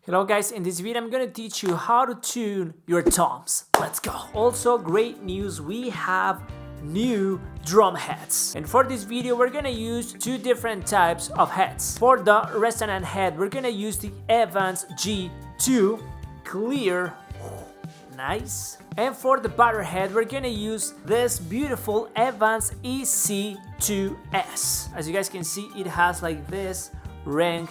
Hello guys, in this video I'm gonna teach you how to tune your toms. Let's go. Also, great news, we have new drum heads. And for this video we're gonna use two different types of heads. For the Resonant head we're gonna use the Evans G2 clear, nice. And for the butter head we're gonna use this beautiful Evans EC2S. As you guys can see, it has like this ring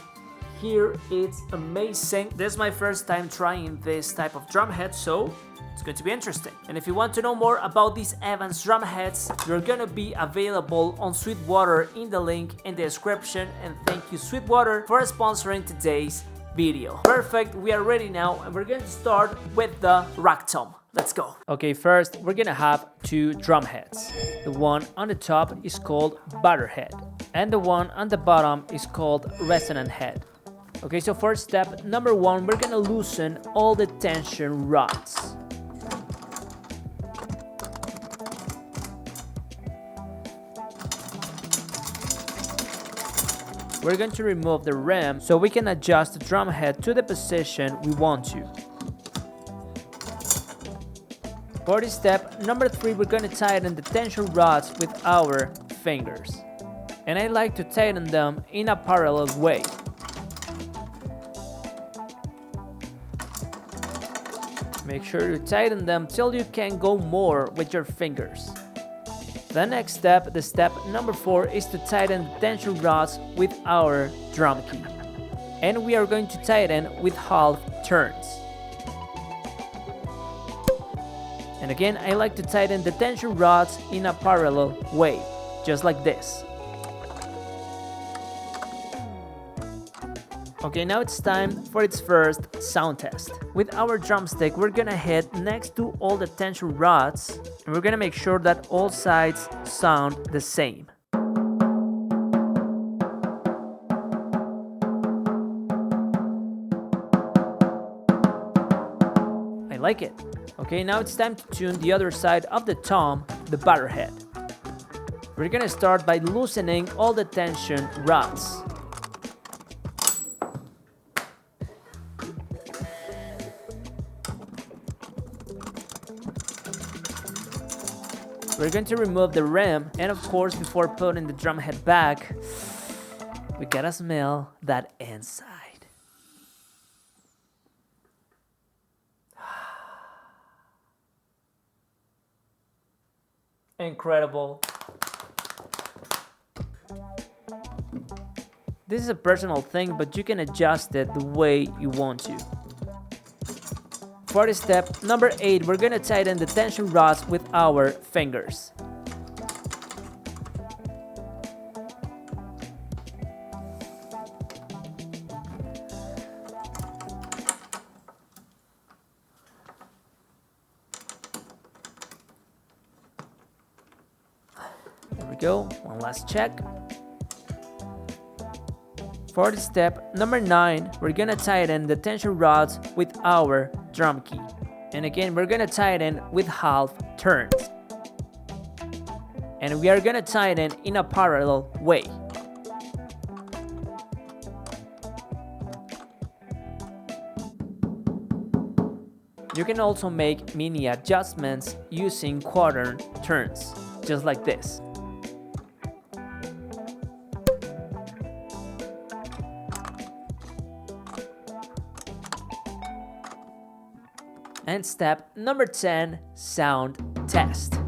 here. It's amazing. This is my first time trying this type of drum head, so it's going to be interesting. And if you want to know more about these Evans drum heads, they're gonna be available on Sweetwater in the link in the description. And thank you Sweetwater for sponsoring today's video. Perfect, we are ready now and we're going to start with the rack tom. Let's go. Okay, first we're gonna have two drum heads. The one on the top is called butter head and the one on the bottom is called Resonant head. Okay, so for step number one, we're gonna loosen all the tension rods. We're going to remove the rim so we can adjust the drum head to the position we want to. For this step number three, we're gonna tighten the tension rods with our fingers. And I like to tighten them in a parallel way. Make sure you tighten them till you can go more with your fingers. The next step, the step number four, is to tighten the tension rods with our drum key. And we are going to tighten with half turns. And again, I like to tighten the tension rods in a parallel way, just like this. Okay, now it's time for its first sound test. With our drumstick, we're gonna hit next to all the tension rods and we're gonna make sure that all sides sound the same. I like it. Okay, now it's time to tune the other side of the tom, the butter head. We're gonna start by loosening all the tension rods. We're going to remove the rim, and of course, before putting the drum head back, we gotta smell that inside. Incredible. This is a personal thing, but you can adjust it the way you want to. For this step number 8, we're gonna tighten the tension rods with our fingers. There we go, one last check. For the step number 9, we're gonna tighten the tension rods with our drum key. And again, we're gonna tighten with half turns. And we are gonna tighten in a parallel way. You can also make mini adjustments using quarter turns, just like this. And step number 10, sound test.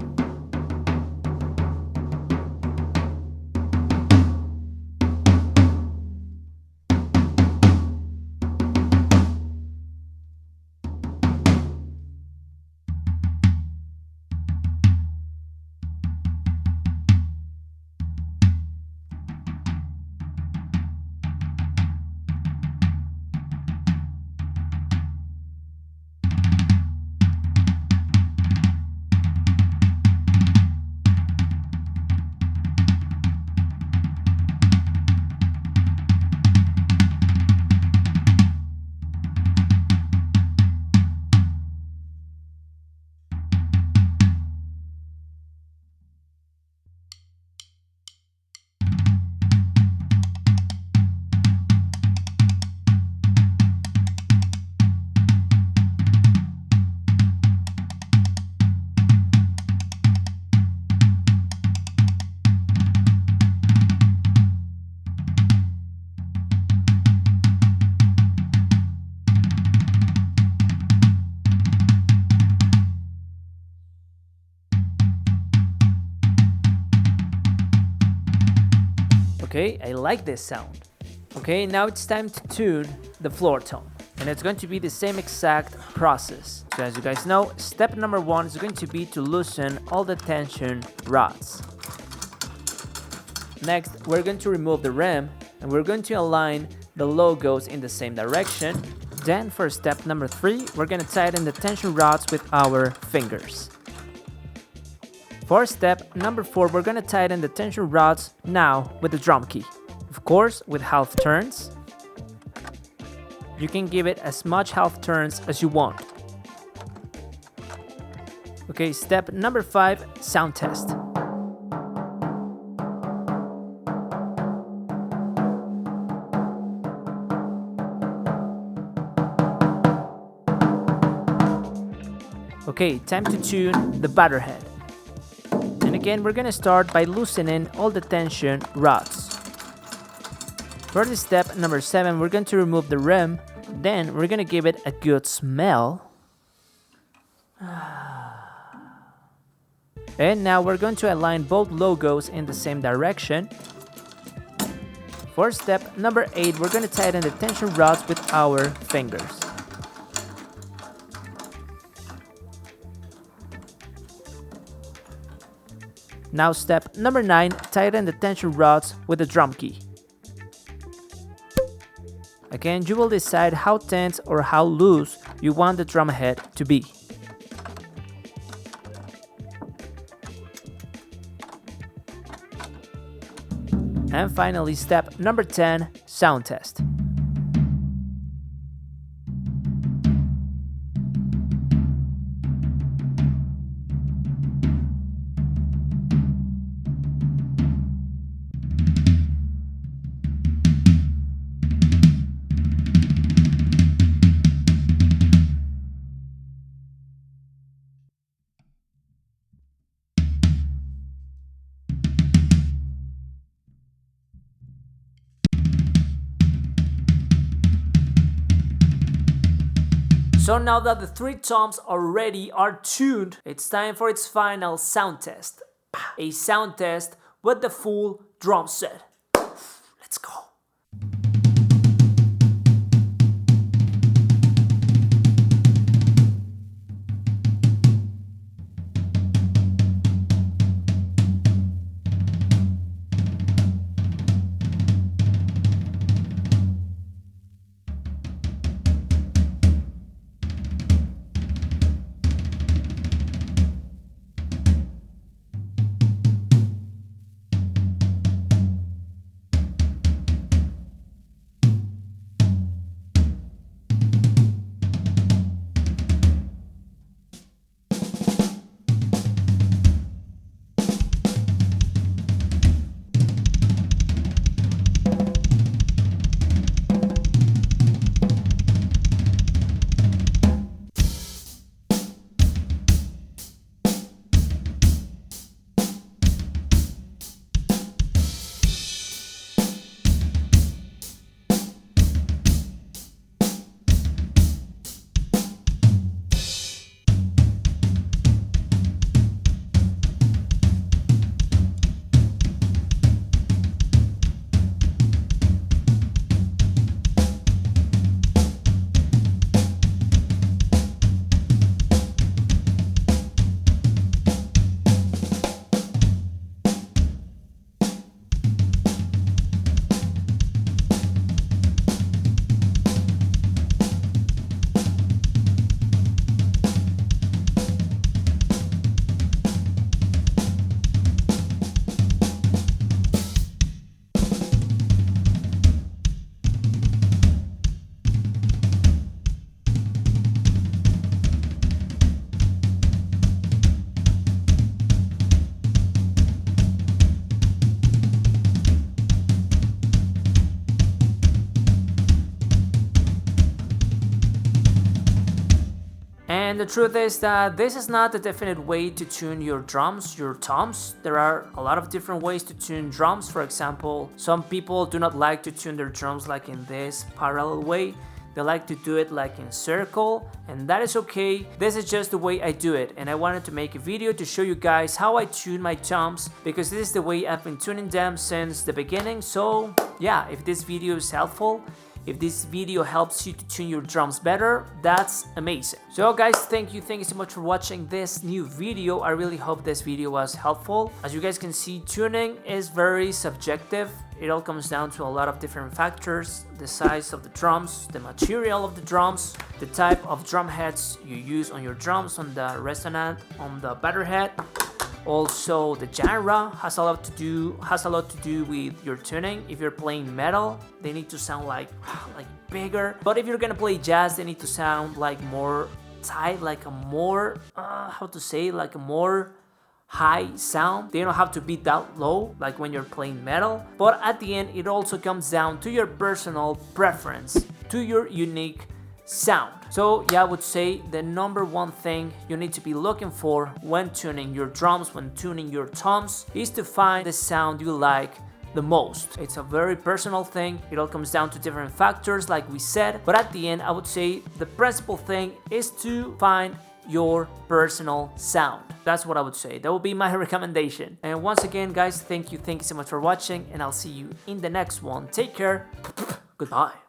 Okay, I like this sound. Okay, now it's time to tune the floor tone. And it's going to be the same exact process. So as you guys know, step number 1 is going to be to loosen all the tension rods. Next, we're going to remove the rim and we're going to align the logos in the same direction. Then for step number 3, we're going to tighten the tension rods with our fingers. For step number 4, we're going to tighten the tension rods now with the drum key. Of course, with half turns. You can give it as much half turns as you want. Okay, step number 5, sound test. Okay, time to tune the batter head. And again, we're gonna start by loosening all the tension rods. For this step number 7, we're going to remove the rim. Then we're gonna give it a good smell. And now we're going to align both logos in the same direction. For step number 8, we're gonna tighten the tension rods with our fingers. Now step number 9, tighten the tension rods with the drum key. Again, you will decide how tense or how loose you want the drum head to be. And finally, step number 10, sound test. So now that the 3 toms are tuned, it's time for its final sound test. A sound test with the full drum set. Let's go. And the truth is that this is not the definite way to tune your drums, your toms. There are a lot of different ways to tune drums. For example, some people do not like to tune their drums like in this parallel way. they like to do it like in circle, and that is okay. This is just the way I do it, and I wanted to make a video to show you guys how I tune my toms, because this is the way I've been tuning them since the beginning. So yeah, if this video is helpful, if this video helps you to tune your drums better, that's amazing. So guys, thank you so much for watching this new video. I really hope this video was helpful. As you guys can see, tuning is very subjective. It all comes down to a lot of different factors: the size of the drums, the material of the drums, the type of drum heads you use on your drums, on the Resonant, on the Head. Also, the genre has a lot to do with your tuning. If you're playing metal, they need to sound like bigger. But if you're gonna play jazz, they need to sound like more tight, like a more like a more high sound. They don't have to be that low like when you're playing metal. But at the end, it also comes down to your personal preference, to your unique sound. So yeah, I would say the number one thing you need to be looking for when tuning your drums, when tuning your toms, is to find the sound you like the most. It's a very personal thing. It all comes down to different factors, like we said, but at the end, I would say the principal thing is to find your personal sound. That's what I would say. That would be my recommendation. And once again, guys, thank you so much for watching, and I'll see you in the next one. Take care. Goodbye.